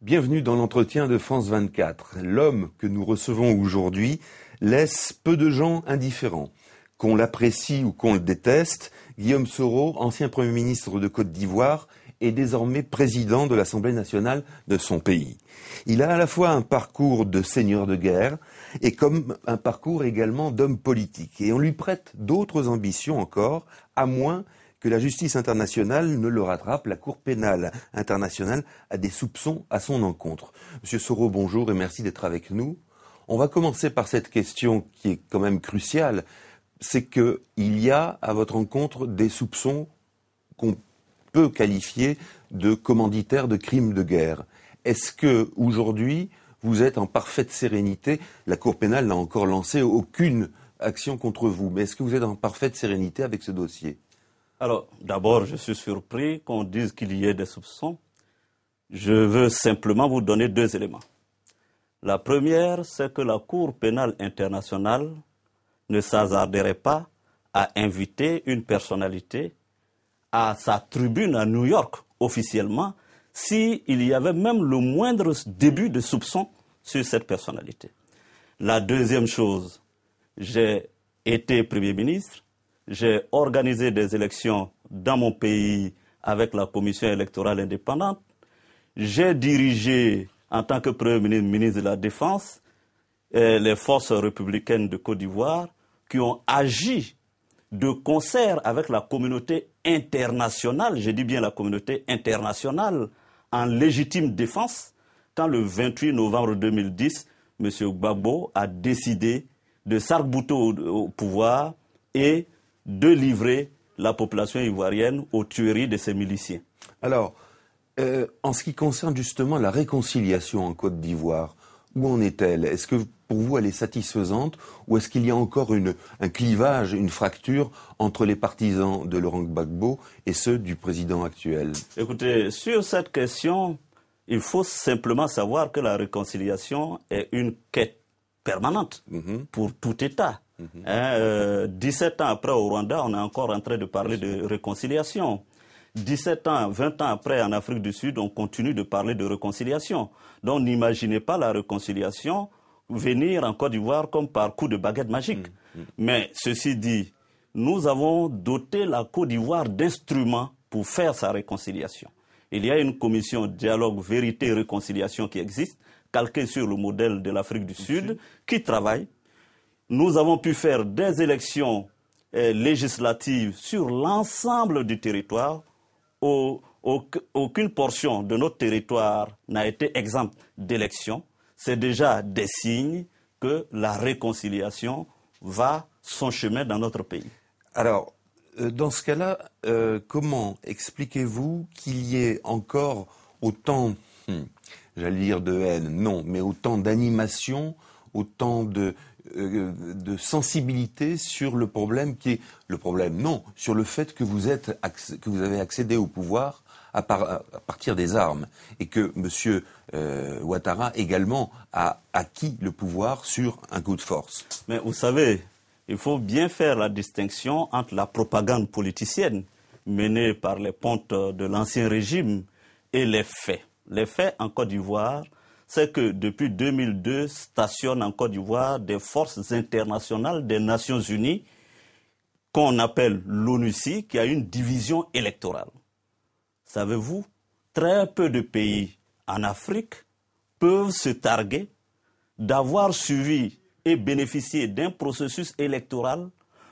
Bienvenue dans l'entretien de France 24. L'homme que nous recevons aujourd'hui laisse peu de gens indifférents. Qu'on l'apprécie ou qu'on le déteste, Guillaume Soro, ancien Premier ministre de Côte d'Ivoire, est désormais président de l'Assemblée nationale de son pays. Il a à la fois un parcours de seigneur de guerre et comme un parcours également d'homme politique. Et on lui prête d'autres ambitions encore, à moins que la justice internationale ne le rattrape. La Cour pénale internationale a des soupçons à son encontre. Monsieur Soro, bonjour et merci d'être avec nous. On va commencer par cette question qui est quand même cruciale. C'est qu'il y a à votre encontre des soupçons qu'on peut qualifier de commanditaires de crimes de guerre. Est-ce que aujourd'hui vous êtes en parfaite sérénité? La Cour pénale n'a encore lancé aucune action contre vous, mais est-ce que vous êtes en parfaite sérénité avec ce dossier? Alors, d'abord, je suis surpris qu'on dise qu'il y ait des soupçons. Je veux simplement vous donner deux éléments. La première, c'est que la Cour pénale internationale ne s'hasarderait pas à inviter une personnalité à sa tribune à New York, officiellement, s'il y avait même le moindre début de soupçon sur cette personnalité. La deuxième chose, j'ai été Premier ministre, j'ai organisé des élections dans mon pays avec la Commission électorale indépendante. J'ai dirigé, en tant que Premier ministre de la Défense, les forces républicaines de Côte d'Ivoire qui ont agi de concert avec la communauté internationale, je dis bien la communauté internationale, en légitime défense, quand le 28 novembre 2010, M. Gbagbo a décidé de s'arc-bouter au pouvoir et de livrer la population ivoirienne aux tueries de ses miliciens. Alors, en ce qui concerne justement la réconciliation en Côte d'Ivoire, où en est-elle? Est-ce que pour vous elle est satisfaisante ou est-ce qu'il y a encore un clivage, une fracture entre les partisans de Laurent Gbagbo et ceux du président actuel? Écoutez, sur cette question, il faut simplement savoir que la réconciliation est une quête permanente pour tout État. 17 ans après au Rwanda, on est encore en train de parler de réconciliation. 17 ans, 20 ans après en Afrique du Sud, on continue de parler de réconciliation. Donc n'imaginez pas la réconciliation venir en Côte d'Ivoire comme par coup de baguette magique. Mais ceci dit, nous avons doté la Côte d'Ivoire d'instruments pour faire sa réconciliation. Il y a une commission dialogue, vérité et réconciliation qui existe, calquée sur le modèle de l'Afrique du Sud, qui travaille. Nous avons pu faire des élections législatives sur l'ensemble du territoire. Aucune portion de notre territoire n'a été exempte d'élections. C'est déjà des signes que la réconciliation va son chemin dans notre pays. Alors, dans ce cas-là, comment expliquez-vous qu'il y ait encore autant, j'allais dire de haine, non, mais autant d'animation, autant de sensibilité sur le problème qui est le problème, non, sur le fait que vous avez accédé au pouvoir à partir des armes et que M. Ouattara également a acquis le pouvoir sur un coup de force. Mais vous savez, il faut bien faire la distinction entre la propagande politicienne menée par les pontes de l'ancien régime et les faits. Les faits en Côte d'Ivoire, c'est que depuis 2002 stationnent en Côte d'Ivoire des forces internationales des Nations Unies qu'on appelle l'ONUCI, qui a une division électorale. Savez-vous, très peu de pays en Afrique peuvent se targuer d'avoir suivi et bénéficié d'un processus électoral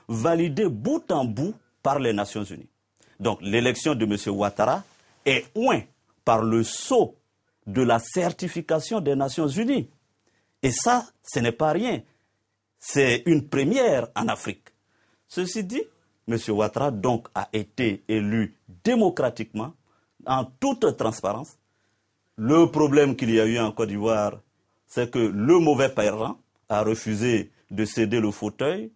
validé bout en bout par les Nations Unies. Donc l'élection de M. Ouattara est oint par le sceau de la certification des Nations Unies. Et ça, ce n'est pas rien. C'est une première en Afrique. Ceci dit, M. Ouattara donc a été élu démocratiquement, en toute transparence. Le problème qu'il y a eu en Côte d'Ivoire, c'est que le mauvais perdant a refusé de céder le fauteuil.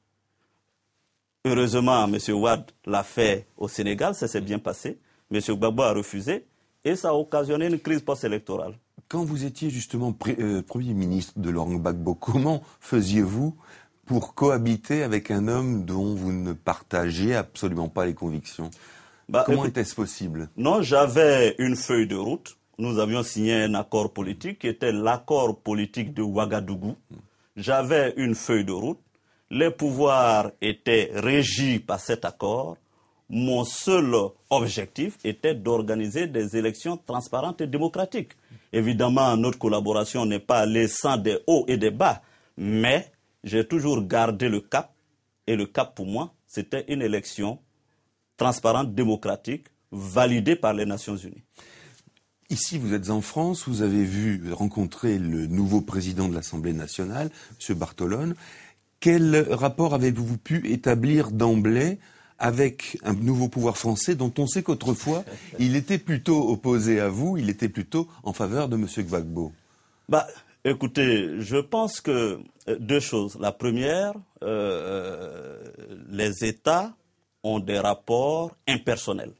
Heureusement, M. Ouad l'a fait au Sénégal, ça s'est bien passé. M. Gbagbo a refusé et ça a occasionné une crise post-électorale. Quand vous étiez justement Premier ministre de Laurent Gbagbo, comment faisiez-vous pour cohabiter avec un homme dont vous ne partagez absolument pas les convictions? Comment était-ce possible? Non, j'avais une feuille de route. Nous avions signé un accord politique qui était l'accord politique de Ouagadougou. J'avais une feuille de route. Les pouvoirs étaient régis par cet accord. Mon seul objectif était d'organiser des élections transparentes et démocratiques. Évidemment, notre collaboration n'est pas allée sans des hauts et des bas, mais j'ai toujours gardé le cap. Et le cap, pour moi, c'était une élection transparente, démocratique, validée par les Nations Unies. Ici, vous êtes en France, vous avez rencontrer le nouveau président de l'Assemblée nationale, M. Bartolone. Quel rapport avez-vous pu établir d'emblée avec un nouveau pouvoir français dont on sait qu'autrefois, il était plutôt opposé à vous, il était plutôt en faveur de M. Gbagbo? Écoutez, je pense que deux choses. La première, les États ont des rapports impersonnels.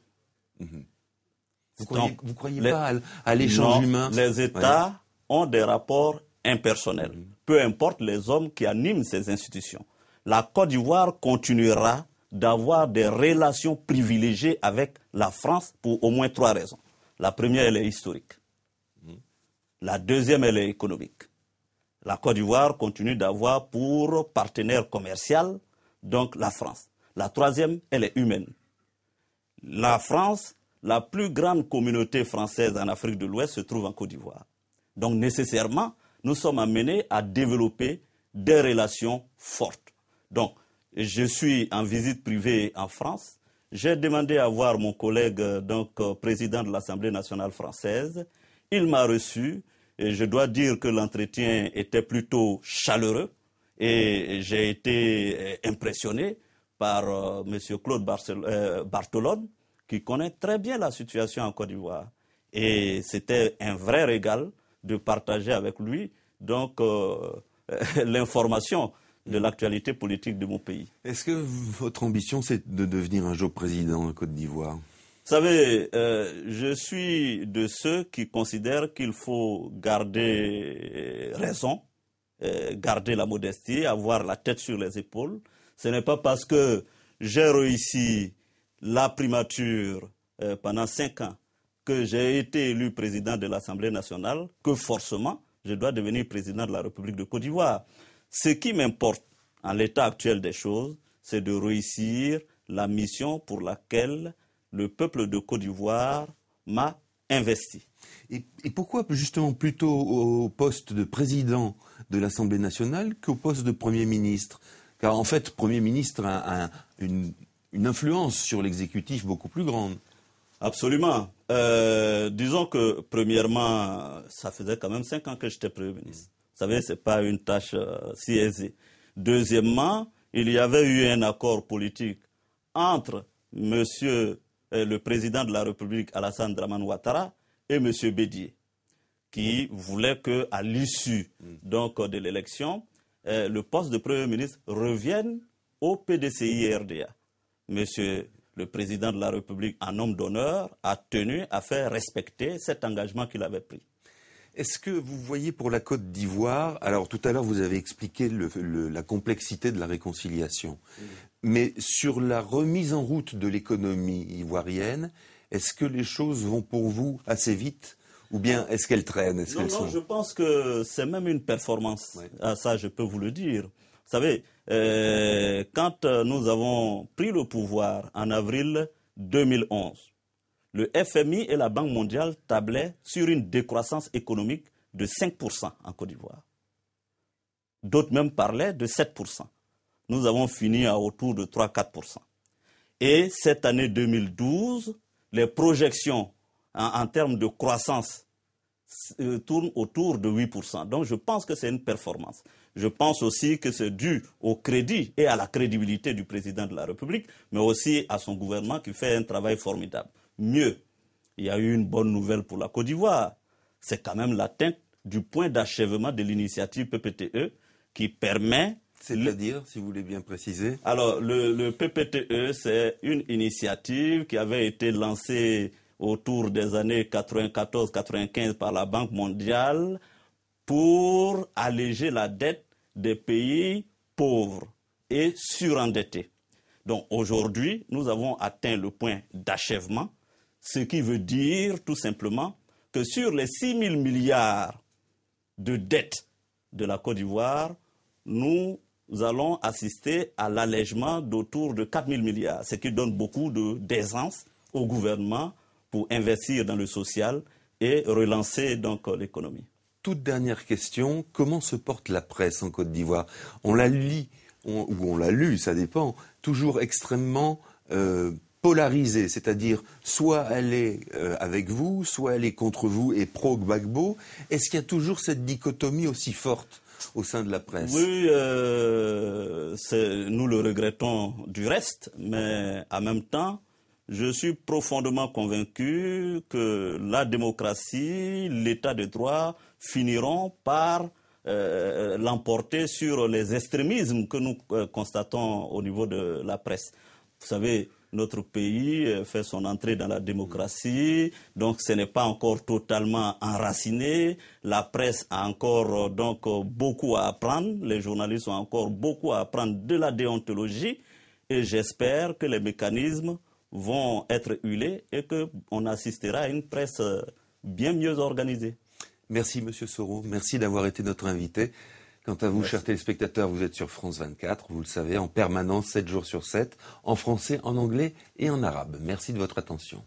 Vous croyez pas à l'échange humain? Les États ont des rapports impersonnels. Peu importe les hommes qui animent ces institutions. La Côte d'Ivoire continuera d'avoir des relations privilégiées avec la France pour au moins 3 raisons. La première, elle est historique. La deuxième, elle est économique. La Côte d'Ivoire continue d'avoir pour partenaire commercial donc la France. La troisième, elle est humaine. La France, la plus grande communauté française en Afrique de l'Ouest se trouve en Côte d'Ivoire. Donc nécessairement, nous sommes amenés à développer des relations fortes. Donc, je suis en visite privée en France. J'ai demandé à voir mon collègue, président de l'Assemblée nationale française. Il m'a reçu et je dois dire que l'entretien était plutôt chaleureux et j'ai été impressionné par M. Claude Bartolone, qui connaît très bien la situation en Côte d'Ivoire. Et c'était un vrai régal de partager avec lui l'information de l'actualité politique de mon pays. Est-ce que votre ambition, c'est de devenir un jour président en Côte d'Ivoire? Vous savez, je suis de ceux qui considèrent qu'il faut garder raison, garder la modestie, avoir la tête sur les épaules. Ce n'est pas parce que j'ai réussi la primature pendant 5 ans que j'ai été élu président de l'Assemblée nationale que forcément je dois devenir président de la République de Côte d'Ivoire. Ce qui m'importe en l'état actuel des choses, c'est de réussir la mission pour laquelle le peuple de Côte d'Ivoire m'a investi. Et pourquoi justement plutôt au poste de président de l'Assemblée nationale qu'au poste de Premier ministre? Car en fait, Premier ministre a une influence sur l'exécutif beaucoup plus grande. Absolument. Disons que, premièrement, ça faisait quand même 5 ans que j'étais Premier ministre. Vous savez, ce n'est pas une tâche si aisée. Deuxièmement, il y avait eu un accord politique entre le président de la République, Alassane Dramane Ouattara, et M. Bédié, qui voulait qu'à l'issue de l'élection, le poste de Premier ministre revienne au PDCI-RDA. Monsieur le président de la République, en homme d'honneur, a tenu à faire respecter cet engagement qu'il avait pris. Est-ce que vous voyez pour la Côte d'Ivoire, alors tout à l'heure vous avez expliqué la complexité de la réconciliation, mais sur la remise en route de l'économie ivoirienne, est-ce que les choses vont pour vous assez vite ou bien est-ce qu'elles traînent? Non, je pense que c'est même une performance. Ouais. Ah, ça, je peux vous le dire. Vous savez, quand nous avons pris le pouvoir en avril 2011, le FMI et la Banque mondiale tablaient sur une décroissance économique de 5% en Côte d'Ivoire. D'autres même parlaient de 7%. Nous avons fini à autour de 3-4%. Et cette année 2012, les projections en termes de croissance tournent autour de 8%. Donc je pense que c'est une performance. Je pense aussi que c'est dû au crédit et à la crédibilité du président de la République, mais aussi à son gouvernement qui fait un travail formidable. Mieux, il y a eu une bonne nouvelle pour la Côte d'Ivoire. C'est quand même l'atteinte du point d'achèvement de l'initiative PPTE qui permet... C'est-à-dire, si vous voulez bien préciser? Alors, le PPTE, c'est une initiative qui avait été lancée autour des années 94-95 par la Banque mondiale pour alléger la dette des pays pauvre et surendetté. Donc aujourd'hui, nous avons atteint le point d'achèvement, ce qui veut dire tout simplement que sur les 6 000 milliards de dettes de la Côte d'Ivoire, nous allons assister à l'allègement d'autour de 4 000 milliards, ce qui donne beaucoup d'aisance au gouvernement pour investir dans le social et relancer donc l'économie. Toute dernière question, comment se porte la presse en Côte d'Ivoire? On la lit, ou on l'a lu, ça dépend, toujours extrêmement polarisée, c'est-à-dire soit elle est avec vous, soit elle est contre vous et pro-Gbagbo. Est-ce qu'il y a toujours cette dichotomie aussi forte au sein de la presse? Oui, nous le regrettons du reste, mais en même temps, je suis profondément convaincu que la démocratie, l'état de droit finiront par l'emporter sur les extrémismes que nous constatons au niveau de la presse. Vous savez, notre pays fait son entrée dans la démocratie, donc ce n'est pas encore totalement enraciné. La presse a encore donc beaucoup à apprendre, les journalistes ont encore beaucoup à apprendre de la déontologie, et j'espère que les mécanismes vont être huilés et qu'on assistera à une presse bien mieux organisée. Merci Monsieur Soro, merci d'avoir été notre invité. Quant à vous, chers téléspectateurs, vous êtes sur France 24, vous le savez, en permanence, 7 jours sur 7, en français, en anglais et en arabe. Merci de votre attention.